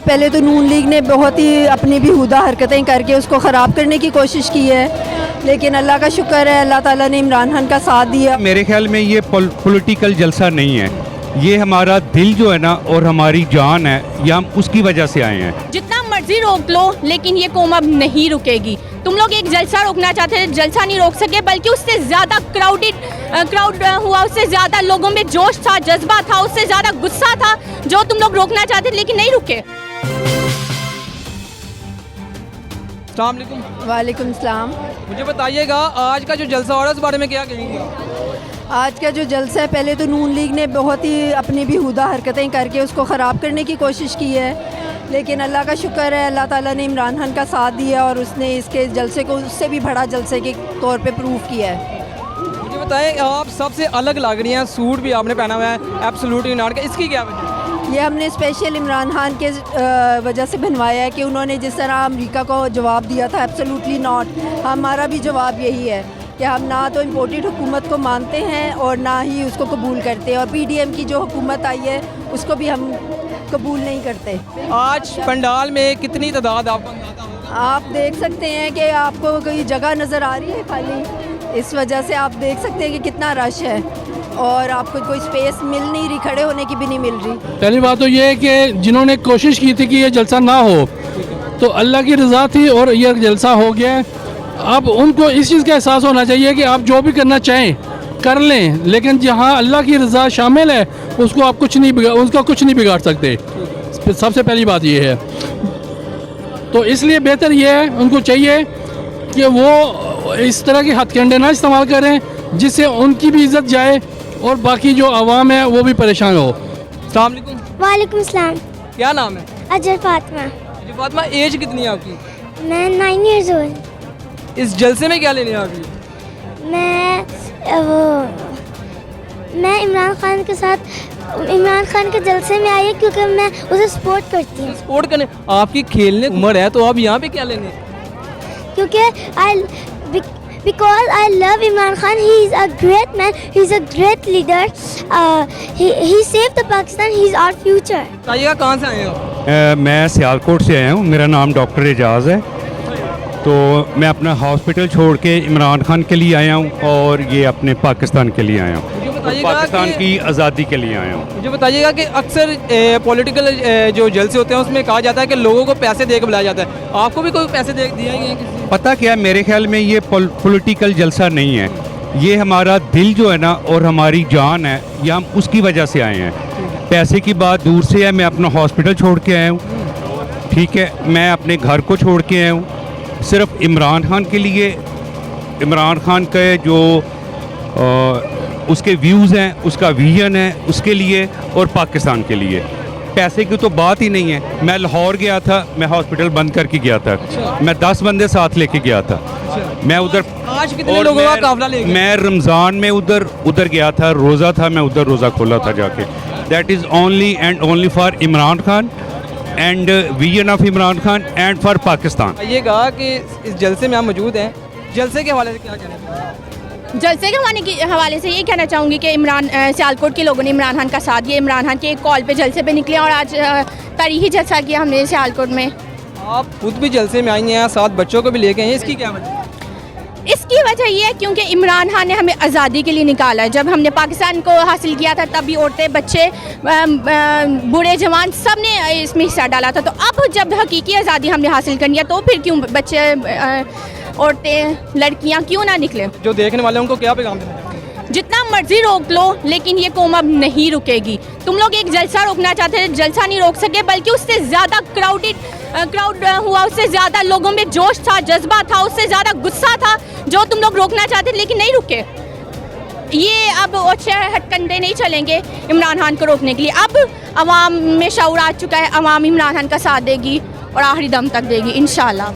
पहले तो नून लीग ने बहुत ही अपनी बेहुदा हरकतें करके उसको ख़राब करने की कोशिश की है, लेकिन अल्लाह का शुक्र है, अल्लाह ताला ने इमरान खान का साथ दिया। मेरे ख्याल में ये पॉलिटिकल जलसा नहीं है, ये हमारा दिल जो है ना और हमारी जान है, ये हम उसकी वजह से आए हैं। जितना मर्जी रोक लो, लेकिन ये कौम अब नहीं रुकेगी। तुम लोग एक जलसा रोकना चाहते थे, जलसा नहीं रोक सके, बल्कि उससे ज़्यादा क्राउड हुआ, उससे ज़्यादा लोगों में जोश था, जज्बा था, उससे ज़्यादा गुस्सा था जो तुम लोग रोकना चाहते थे, लेकिन नहीं रुके। अस्सलाम वालेकुम। वालेकुम सलाम। मुझे बताइएगा आज का जो जलसा हो रहा है उस बारे में क्या कहेंगे? आज का जो जलसा है, पहले तो नून लीग ने बहुत ही अपनी बेहुदा हरकतें करके उसको ख़राब करने की कोशिश की है, लेकिन अल्लाह का शुक्र है, अल्लाह ताला ने इमरान खान का साथ दिया और उसने इसके जलसे को उससे भी बड़ा जलसे के तौर पे प्रूव किया है। मुझे बताएं, आप सबसे अलग लग रही हैं, सूट भी आपने पहना हुआ है एब्सोल्युटली नॉट का, इसकी क्या वजह? ये हमने स्पेशल इमरान खान के वजह से बनवाया है कि उन्होंने जिस तरह अमेरिका को जवाब दिया था एब्सोल्युटली नॉट, हमारा भी जवाब यही है कि हम ना तो इम्पोर्टेड हुकूमत को मानते हैं और ना ही उसको कबूल करते हैं, और पीडीएम की जो हुकूमत आई है उसको भी हम कबूल नहीं करते। आज पंडाल में कितनी तादाद आपको अंदाजा होगा? आप देख सकते हैं कि आपको कोई जगह नज़र आ रही है खाली, इस वजह से आप देख सकते हैं कि कितना रश है और आपको कोई स्पेस मिल नहीं रही, खड़े होने की भी नहीं मिल रही। पहली बात तो ये है कि जिन्होंने कोशिश की थी कि ये जलसा ना हो, तो अल्लाह की रज़ा थी और ये जलसा हो गया। अब उनको इस चीज़ का एहसास होना चाहिए कि आप जो भी करना चाहें कर लें, लेकिन जहाँ अल्लाह की रज़ा शामिल है उसको आप उसका कुछ नहीं बिगाड़ सकते। सबसे पहली बात ये है, तो इसलिए बेहतर ये है, उनको चाहिए कि वो इस तरह के हथकंडे ना इस्तेमाल करें जिससे उनकी भी इज़्ज़त जाए और बाकी जो आवाम है वो भी परेशान हो। अस्सलाम वालेकुम। वालेकुम सलाम। क्या नाम है? अजर फातिमा। जी फातिमा, एज कितनी है आपकी? मैं 9 years old। इस जलसे में क्या लेने आ गई? मैं इमरान खान के साथ, इमरान खान के जलसे में आई है क्योंकि मैं उसे सपोर्ट करती हूँ। सपोर्ट करने? आपकी खेलने की उम्र है तो आप यहाँ पे क्या लेने? क्योंकि because I love Imran Khan. He is a great man. He is a great leader. He saved the Pakistan. He is our future. बताइएगा कहाँ से आए हो? मैं सियालकोट से आया हूँ, मेरा नाम डॉक्टर एजाज़ है। तो मैं अपना हॉस्पिटल छोड़ के इमरान खान के लिए आया हूँ और ये अपने पाकिस्तान के लिए आया हूँ, पाकिस्तान की आज़ादी के लिए आया हूँ। मुझे बताइएगा कि अक्सर पॉलिटिकल जो जलसे होते हैं उसमें कहा जाता है कि लोगों को पैसे दे के बुलाया जाता है, आपको भी कोई पैसे दिए गए हैं किसी? पता क्या है, मेरे ख्याल में ये पॉलिटिकल जलसा नहीं है, ये हमारा दिल जो है ना और हमारी जान है, ये हम उसकी वजह से आए हैं। पैसे की बात दूर से है, मैं अपना हॉस्पिटल छोड़ के आया हूँ, ठीक है, मैं अपने घर को छोड़ के आया हूँ सिर्फ इमरान खान के लिए, इमरान खान के जो उसके व्यूज़ हैं, उसका विजन है, उसके लिए और पाकिस्तान के लिए। पैसे की तो बात ही नहीं है। मैं लाहौर गया था, मैं हॉस्पिटल बंद करके गया था। मैं 10 बंदे साथ लेके गया था। मैं उधर आज कितने लोगों का काफिला लेके? मैं रमज़ान में उधर गया था, रोज़ा था, मैं उधर रोज़ा खोला था जाके। That is only and only for Imran Khan and vision of Imran Khan and for Pakistan. ये कहा कि इस जलसे में आप मौजूद हैं, जलसे के हवाले से क्या कहना चाहिए? जलसे के हवाले से ये कहना चाहूँगी कि सियालकोट के लोगों ने इमरान खान का साथ दिया, इमरान खान के एक कॉल पे जलसे पे निकले और आज तारीखी जलसा किया हमने सियालकोट में। आप खुद भी जलसे में आई हैं, साथ बच्चों को भी लेके आई हैं, इसकी क्या वजह? इसकी वजह ये है क्योंकि इमरान खान ने हमें आज़ादी के लिए निकाला है। जब हमने पाकिस्तान को हासिल किया था तब भी औरतें, बच्चे, बूढ़े, जवान सब ने इसमें हिस्सा डाला था। तो अब जब हकीकी आज़ादी हमने हासिल कर लिया तो फिर क्यों बच्चे, औरतें, लड़कियां क्यों ना निकले? जो देखने वाले हैं उनको क्या पैगाम देना? जितना मर्जी रोक लो, लेकिन ये कौम अब नहीं रुकेगी। तुम लोग एक जलसा रोकना चाहते थे, जलसा नहीं रोक सके, बल्कि उससे ज़्यादा क्राउड हुआ, उससे ज़्यादा लोगों में जोश था, जज्बा था, उससे ज़्यादा गुस्सा था जो तुम लोग रोकना चाहते थे, लेकिन नहीं रुके। ये अब अच्छे हथकंडे नहीं चलेंगे इमरान खान को रोकने के लिए। अब अवाम में शऊर आ चुका है, अवाम इमरान खान का साथ देगी और आखिरी दम तक देगी इंशाल्लाह।